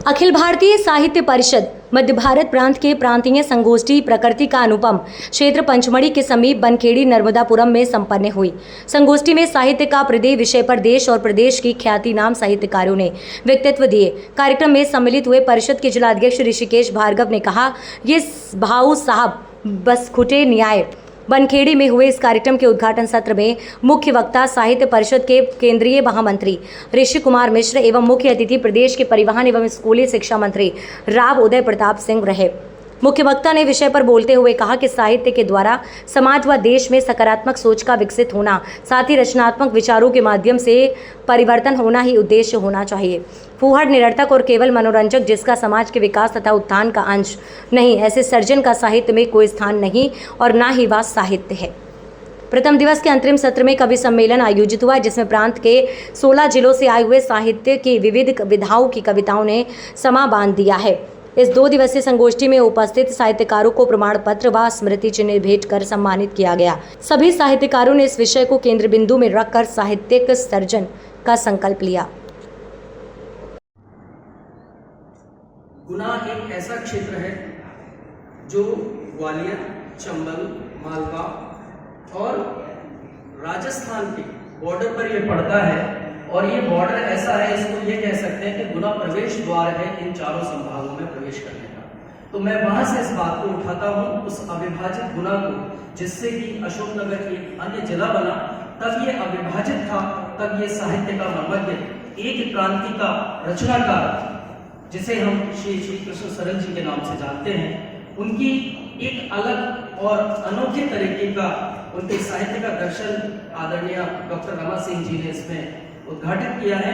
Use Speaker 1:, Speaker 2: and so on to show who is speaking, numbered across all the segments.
Speaker 1: अखिल भारतीय साहित्य परिषद मध्य भारत प्रांत के प्रांतीय संगोष्ठी प्रकृति का अनुपम क्षेत्र पंचमढ़ी के समीप बनखेड़ी नर्मदापुरम में संपन्न हुई। संगोष्ठी में साहित्य का प्रदेय विषय पर देश और प्रदेश की ख्यातिनाम साहित्यकारों ने व्यक्तित्व दिए। कार्यक्रम में सम्मिलित हुए परिषद के जिलाध्यक्ष ऋषिकेश भार्गव ने कहा, ये भाऊ साहब बस खुटे न्याय। बनखेड़ी में हुए इस कार्यक्रम के उद्घाटन सत्र में मुख्य वक्ता साहित्य परिषद के केंद्रीय महामंत्री ऋषि कुमार मिश्र एवं मुख्य अतिथि प्रदेश के परिवहन एवं स्कूली शिक्षा मंत्री राव उदय प्रताप सिंह रहे। मुख्य वक्ता ने विषय पर बोलते हुए कहा कि साहित्य के द्वारा समाज व देश में सकारात्मक सोच का विकसित होना, साथ ही रचनात्मक विचारों के माध्यम से परिवर्तन होना ही उद्देश्य होना चाहिए। फूहड़ निरर्थक और केवल मनोरंजक, जिसका समाज के विकास तथा उत्थान का अंश नहीं, ऐसे सर्जन का साहित्य में कोई स्थान नहीं और ना ही वह साहित्य है। प्रथम दिवस के अंतरिम सत्र में कवि सम्मेलन आयोजित हुआ, जिसमें प्रांत के 16 जिलों से आए हुए साहित्य की विविध विधाओं की कविताओं ने समा बांध दिया है। इस 2 दिवसीय संगोष्ठी में उपस्थित साहित्यकारों को प्रमाण पत्र व स्मृति चिन्ह भेंट कर सम्मानित किया गया। सभी साहित्यकारों ने इस विषय को केंद्र बिंदु में रखकर साहित्यिक सर्जन का संकल्प लिया।
Speaker 2: गुना एक ऐसा क्षेत्र है जो ग्वालियर, चंबल, मालवा और राजस्थान के बॉर्डर पर यह पड़ता है। और ये बॉर्डर ऐसा है, इसको ये कह सकते हैं कि गुना प्रवेश द्वार है इन चारों संभागों में प्रवेश करने का। तो मैं वहां से इस बात को उठाता हूं, उस अविभाजित गुना को, जिससे कि अशोकनगर एक अन्य जिला बना। तब ये अविभाजित था, तब ये साहित्य का मर्मज्ञ, एक क्रांति का रचनाकार, जिसे हम श्री कृष्ण सरल जी के नाम से जानते हैं, उनकी एक अलग और अनोखे तरीके का उनके साहित्य का दर्शन आदरणीय डॉक्टर रमा सिंह जी ने इसमें उद्घाटित किया है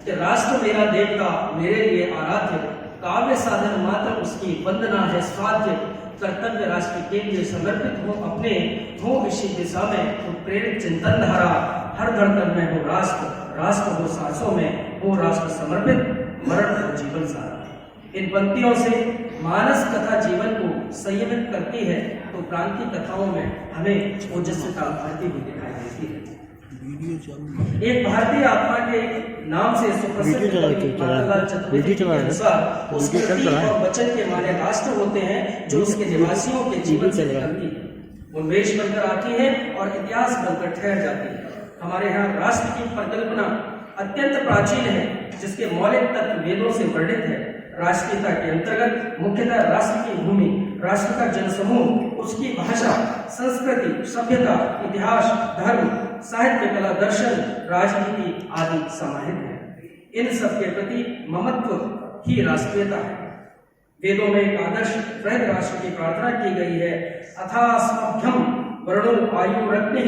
Speaker 2: कि राष्ट्र मेरा देवता, मेरे लिए आराध्य, काव्य साधन मात्र उसकी वंदना है स्वाध्य, कर्तव्य राष्ट्र के लिए समर्पित हो अपने, हो इसी दिशा में प्रेरित चिंतन धारा, हर धड़कन में हो राष्ट्र, राष्ट्र हो सांसों में, हो राष्ट्र समर्पित, मरण हो जीवन सारा। इन पंक्तियों से मानस कथा जीवन को संयमित करती है, तो क्रांति कथाओं में हमें ओजस्विता बढ़ती हुई दिखाई देती है। एक भारतीय आत्मा के नाम से सुप्रसिद्ध और वचन के माने राष्ट्र होते हैं, जो उसके निवासियों के जीवन से निकलती है, उन्मेष बनकर आती है और इतिहास बनकर ठहर जाती है। हमारे यहाँ राष्ट्र की परिकल्पना अत्यंत प्राचीन है, जिसके मौलिक तत्व वेदों से वर्णित है। राष्ट्रीयता के अंतर्गत मुख्यतः राष्ट्र की भूमि, राष्ट्र का जनसमूह, उसकी भाषा, संस्कृति, सभ्यता, इतिहास, धर्म, साहित्य, कला, दर्शन, राजनीति आदि समाहित है। इन सब के प्रति ममत्व ही राष्ट्रीयता है। वेदों में एक आदर्श वृहद राष्ट्र की प्रार्थना की गई है, अथास्मभ्यम वर्णो आयु रत्ने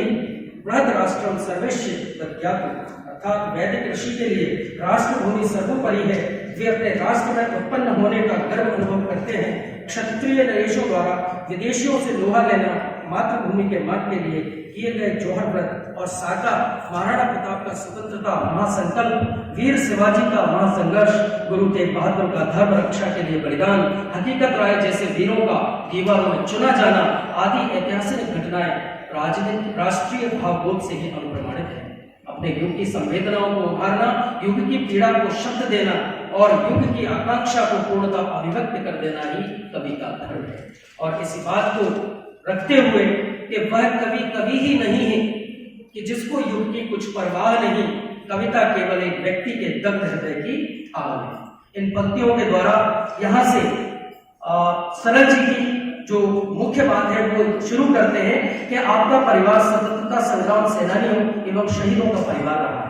Speaker 2: वृहद राष्ट्रम सर्वेश्य तद्यातु, अर्थात वैदिक ऋषि के लिए राष्ट्रभूमि सर्वोपरि है। वे अपने राष्ट्र में उत्पन्न होने का गर्व अनुभव करते हैं। क्षत्रिय नरेशों द्वारा विदेशियों से लोहा लेना मातृभूमि के मान के लिए किए गए जौहर व्रत और साका महाराणा प्रताप का स्वतंत्रता महासंकल्प, वीर शिवाजी का महासंघर्ष, गुरु तेग बहादुर का धर्म रक्षा के लिए बलिदान, हकीकत राय जैसे वीरों का दीवारों में चुना जाना आदि ऐतिहासिक घटनाएं राजनीतिक राष्ट्रीय भावबोध से ही अनुप्रमाणित है। अपने युग की संवेदनाओं को उभारना, युग की पीड़ा को शब्द देना और युग की आकांक्षा को पूर्णता अभिव्यक्त कर देना ही कवि का धर्म है। और इसी बात को रखते हुए कि वह कवि कवि ही नहीं है कि जिसको युग की कुछ परवाह नहीं, कविता केवल एक व्यक्ति के दग्ध हृदय की आग है। इन पंक्तियों के द्वारा यहाँ से सरल जी की जो मुख्य बात है वो शुरू करते हैं कि आपका परिवार स्वतंत्रता संग्राम सेनानियों एवं शहीदों का परिवार रहा है,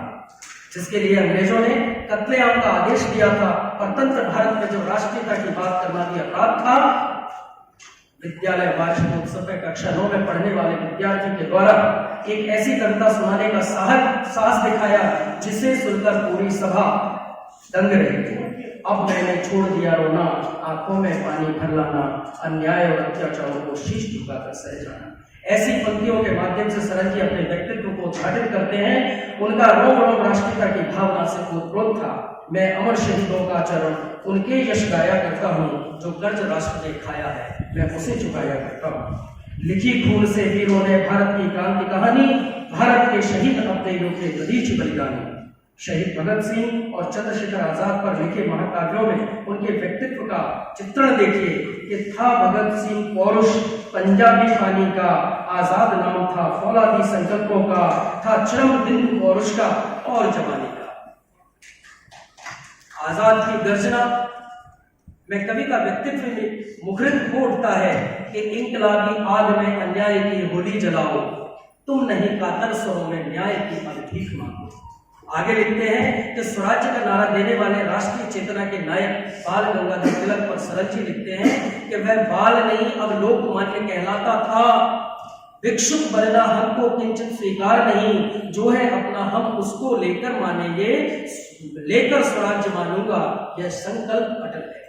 Speaker 2: जिसके लिए अंग्रेजों ने कत्लेआम का आदेश दिया था। स्वतंत्र भारत में जब राष्ट्रीयता की बात करना भी अपराध था, विद्यालय वार्षिक उत्सव में कक्षा 9 में पढ़ने वाले विद्यार्थी के द्वारा एक ऐसी कविता सुनाने का साहस दिखाया, जिसे सुनकर पूरी सभा दंग रही थी। अब मैंने छोड़ दिया रोना, आंखों में पानी भर लाना, अन्याय और अत्याचारों को शीश झुकाकर सह जाना। ऐसी पंक्तियों के माध्यम से सरल जी अपने व्यक्तित्व को उद्घाटित करते हैं। उनका रोम रोम राष्ट्रीयता की भावना से ओतप्रोत था। मैं अमर शहीदों का चरण उनके यश गाया करता हूँ, जो कर्ज राष्ट्र ने खाया है मैं उसे चुकाया करता हूँ। लिखी खून से वीरों ने भारत की क्रांति कहानी, भारत के शहीद अपने योग्य नदीच बलिदानी। शहीद भगत सिंह और चंद्रशेखर आजाद पर लिखे महाकाव्यों में उनके व्यक्तित्व का चित्रण देखिए कि था भगत सिंह पौरुष पंजाबी पानी का, आजाद नाम था फौलादी संकल्पों का, था चरम बिंदु पौरुष का और जवानी का। आजाद की गर्जना में कवि का व्यक्तित्व में मुखरित हो उठता है कि इंकलाबी आग में अन्याय की होली जलाओ, तुम नहीं कातर स्वरों में न्याय की अब भीख मांगो। आगे लिखते हैं कि स्वराज्य का नारा देने वाले राष्ट्रीय चेतना के नायक बाल गंगाधर तिलक पर सरल जी लिखते हैं कि वह बाल नहीं अब लोकमान्य कहलाता था, भिक्षुक बनना हमको किंचित स्वीकार नहीं, जो है अपना हम उसको लेकर मानेंगे, लेकर स्वराज्य मानूंगा, यह संकल्प अटल है।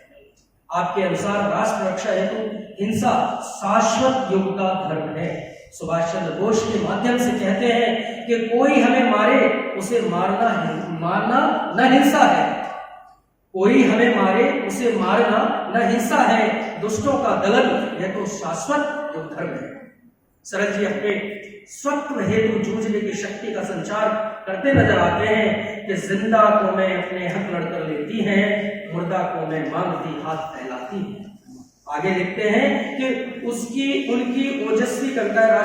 Speaker 2: आपके अनुसार राष्ट्र रक्षा हेतु हिंसा शाश्वत युग का धर्म है। सुभाष चंद्र बोस के माध्यम से कहते हैं कि कोई हमें मारे उसे मारना न हिंसा है, कोई हमें मारे उसे मारना न हिंसा है, दुष्टों का दलन यह तो शाश्वत युग धर्म है। शरद जी अपने स्वत्व हेतु जूझने की शक्ति का संचार करते नजर आते हैं कि जिंदा को मैं अपने हक लड़कर लेती हैं, मुर्दा को मैं मांगती हाथ फैलाती है। आगे लिखते हैं कि उनकी ओजस्वी कविता